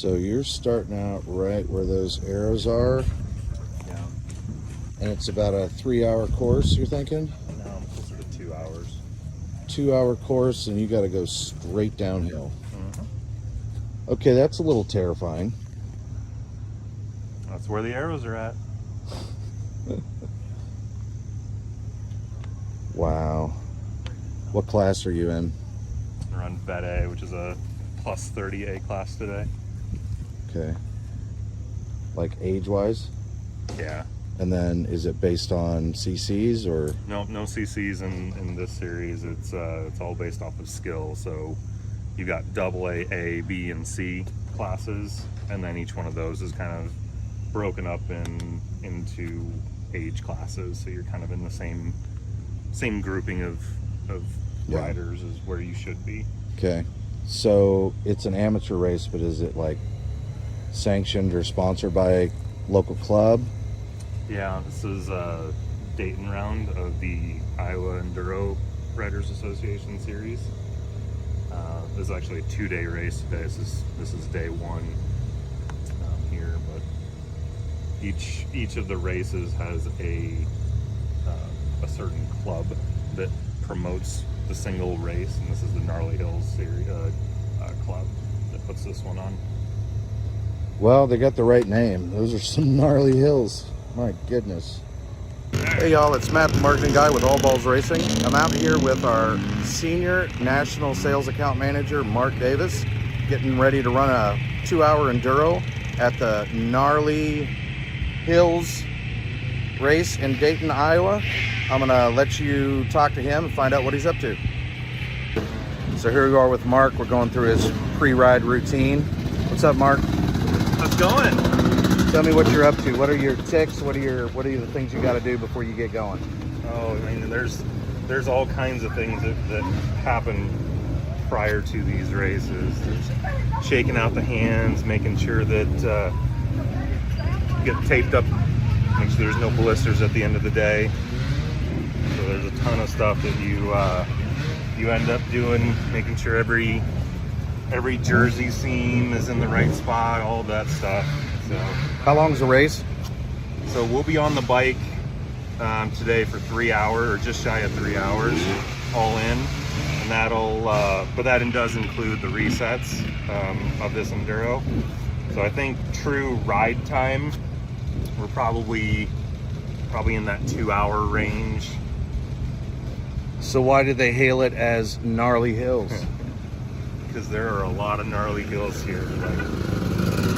So you're starting out right where those arrows are. Yeah. And it's about a 3-hour course, you're thinking? No, I'm closer to 2 hours. 2-hour course, and you got to go straight downhill. Mm-hmm. Okay, that's a little terrifying. That's where the arrows are at. Wow. What class are you in? We're on Vet A, which is a plus 30A class today. Okay. Like age-wise? Yeah. And then is it based on CCs or? No CCs in this series. It's all based off of skill. So you got AA, A, B, and C classes, and then each one of those is kind of broken up into age classes. So you're kind of in the same grouping of riders as where you should be. Okay. So it's an amateur race, but is it like sanctioned or sponsored by a local club? Yeah, this is a Dayton round of the Iowa Enduro Riders Association series. This is actually a 2-day race today. This is day one here, but each of the races has a certain club that promotes the single race, and this is the Gnarly Hills series club that puts this one on. Well, they got the right name. Those are some gnarly hills. My goodness. Hey y'all, it's Matt, the marketing guy with All Balls Racing. I'm out here with our senior national sales account manager, Mark Davis, getting ready to run a 2-hour enduro at the Gnarly Hills race in Dayton, Iowa. I'm gonna let you talk to him and find out what he's up to. So here we are with Mark. We're going through his pre-ride routine. What's up, Mark? How's it going? Tell me what you're up to. What are your ticks? What are the things you got to do before you get going? Oh, I mean, there's all kinds of things that happen prior to these races. There's shaking out the hands, making sure that you get taped up, make sure there's no blisters at the end of the day. So there's a ton of stuff that you end up doing, making sure every jersey seam is in the right spot, all that stuff. So, how long's the race? So we'll be on the bike today for 3 hours, or just shy of 3 hours, all in, and but that does include the resets of this enduro. So I think true ride time, we're probably in that 2-hour range. So why did they hail it as Gnarly Hills? Because there are a lot of gnarly hills here.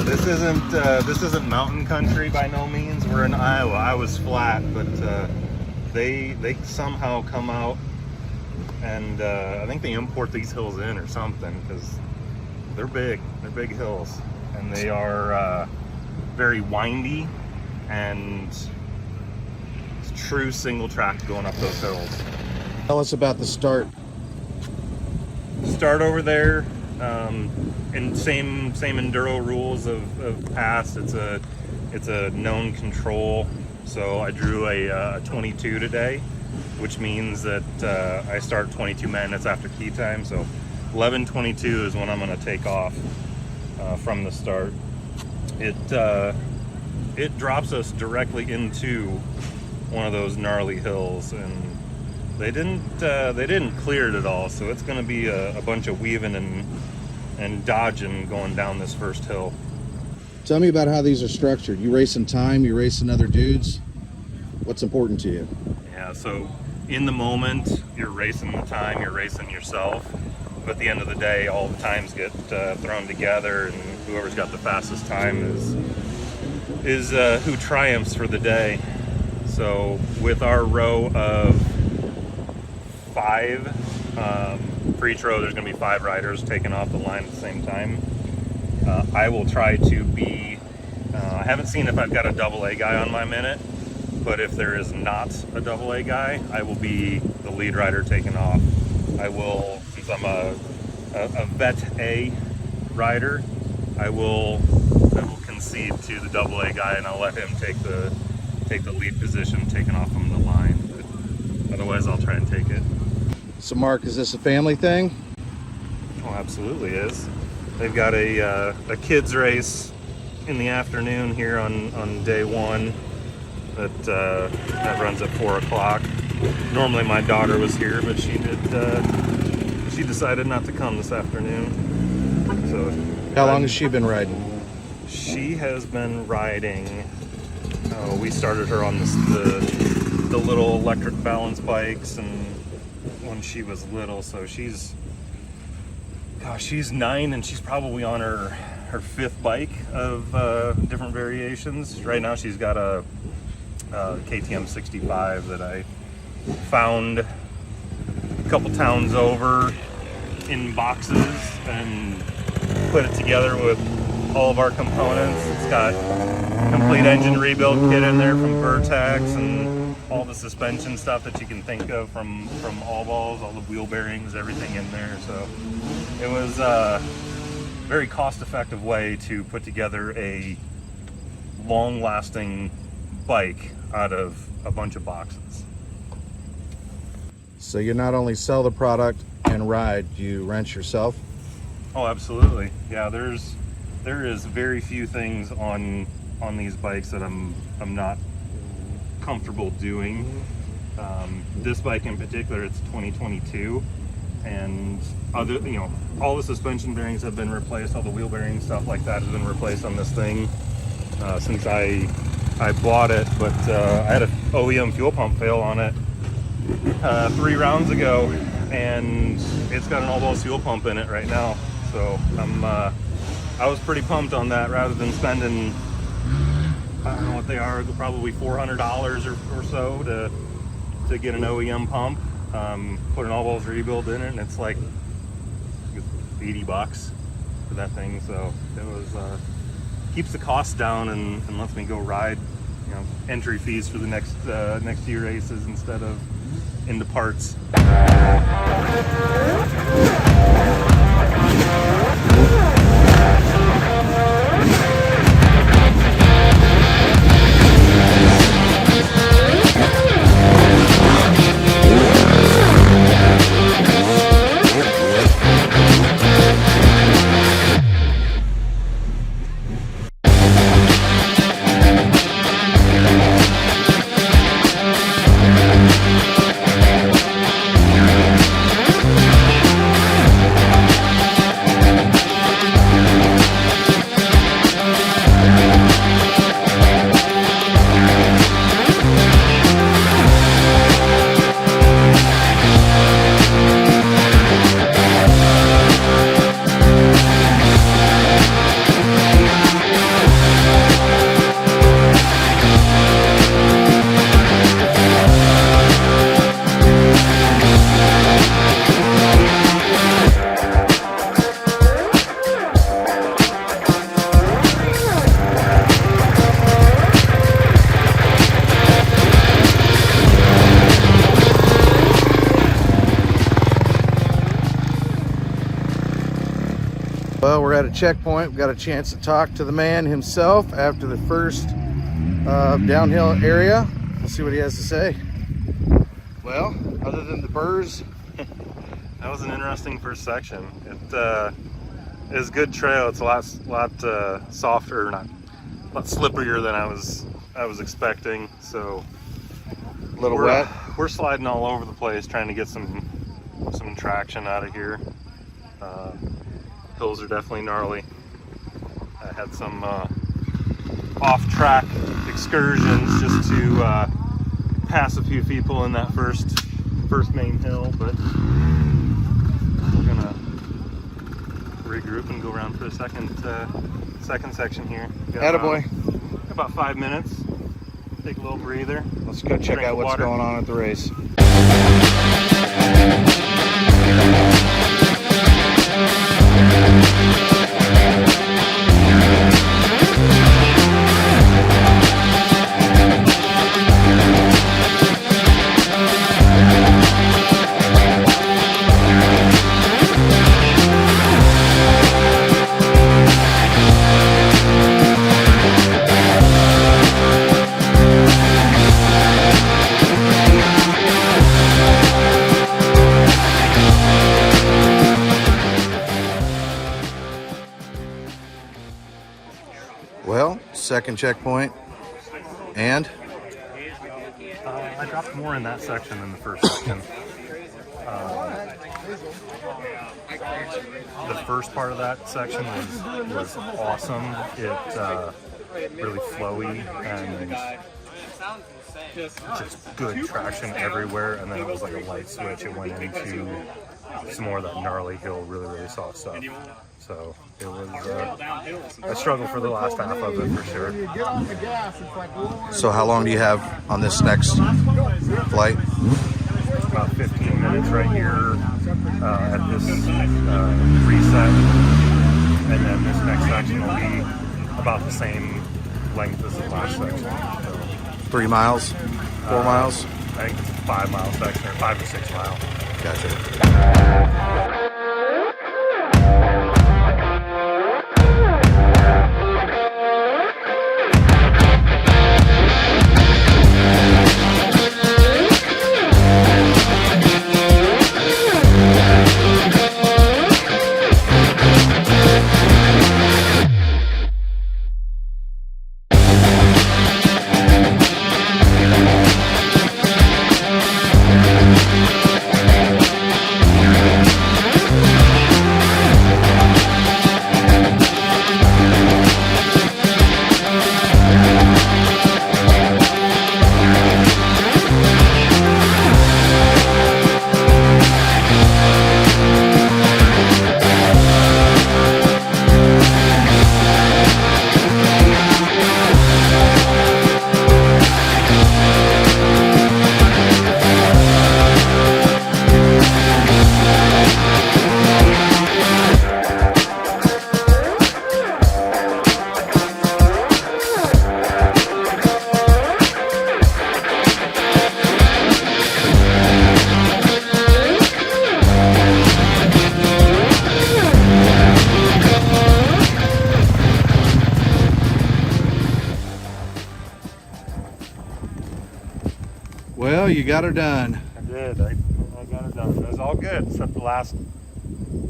This isn't mountain country by no means. We're in Iowa. Iowa's flat, but they somehow come out, and I think they import these hills in or something, because they're big. They're big hills, and they are very windy, and it's true single track going up those hills. Tell us about the start. Start over there, and same enduro rules of past. It's a known control. So I drew a 22 today, which means that I start 22 minutes after key time. So 11:22 is when I'm going to take off from the start. It drops us directly into one of those gnarly hills, and they didn't clear it at all, so it's going to be a bunch of weaving and dodging going down this first hill. Tell me about how these are structured. You racing time, you racing other dudes. What's important to you? Yeah, so in the moment, you're racing the time, you're racing yourself. But at the end of the day, all the times get thrown together, and whoever's got the fastest time is who triumphs for the day. So with our row of 5 for each row, there's going to be 5 riders taking off the line at the same time. I will try to be I haven't seen if I've got a AA guy on my minute, but if there is not a AA guy, I will be the lead rider taking off. I will, since I'm a Vet A rider, I will concede to the AA guy, and I'll let him take the lead position, taking off from the line. But otherwise, I'll try and take it. So Mark, is this a family thing? Oh, absolutely is. They've got a kids race in the afternoon here on day one that runs at 4 o'clock. Normally my daughter was here, but she decided not to come this afternoon. So How long has she been riding? she has been riding. We started her on the little electric balance bikes, and when she was little, so she's 9, and she's probably on her 5th bike of different variations. Right now she's got a KTM 65 that I found a couple towns over in boxes and put it together with all of our components. It's got complete engine rebuild kit in there from Vertex, and all the suspension stuff that you can think of from All Balls, all the wheel bearings, everything in there. So it was a very cost-effective way to put together a long-lasting bike out of a bunch of boxes. So you not only sell the product and ride, you wrench yourself? Oh, absolutely. Yeah, there is very few things on these bikes that I'm not comfortable doing. This bike in particular, it's 2022, and all the suspension bearings have been replaced, all the wheel bearings, stuff like that has been replaced on this thing since I bought it. But I had an OEM fuel pump fail on it 3 rounds ago, and it's got an All Balls fuel pump in it right now. So I was pretty pumped on that, rather than spending, I don't know what they are, probably $400 or so to get an OEM pump. Put an All Balls rebuild in it, and it's like $80 for that thing. So it was keeps the costs down and lets me go ride, entry fees for the next few races instead of into parts. Well, we're at a checkpoint. We got a chance to talk to the man himself after the first downhill area. We'll see what he has to say. Well, other than the burrs, That was an interesting first section. It is good trail. It's a lot softer, a lot slipperier than I was expecting. So a little wet. We're sliding all over the place trying to get some traction out of here. Hills are definitely gnarly. I had some off-track excursions just to pass a few people in that first main hill, but we're gonna regroup and go around for the second section here. Attaboy. About 5 minutes. Take a little breather. Let's go check out what's going on at the race. Well, second checkpoint, and I dropped more in that section than the first section. The first part of that section was awesome. It really flowy and just good traction everywhere. And then it was like a light switch. It went into some more of that gnarly hill, really soft stuff. So it was a struggle for the last half of it for sure. so how long do you have on this next flight? About 15 minutes right here at this reset, and then this next section will be about the same length as the last section. So, 3 miles? 4 miles? I think it's a 5 mile section, or 5 to 6 mile. Gotcha. Well, you got her done. I did. I got it done. It was all good, except the last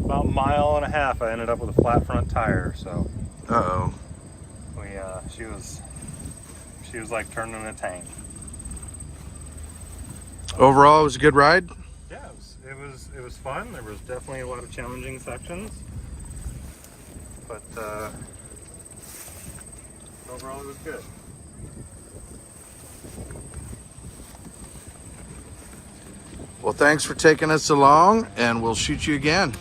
about mile and a half. I ended up with a flat front tire. So, Uh-oh. she was like turning a tank. Overall, it was a good ride? Yeah, it was fun. There was definitely a lot of challenging sections, but overall it was good. Well, thanks for taking us along, and we'll shoot you again.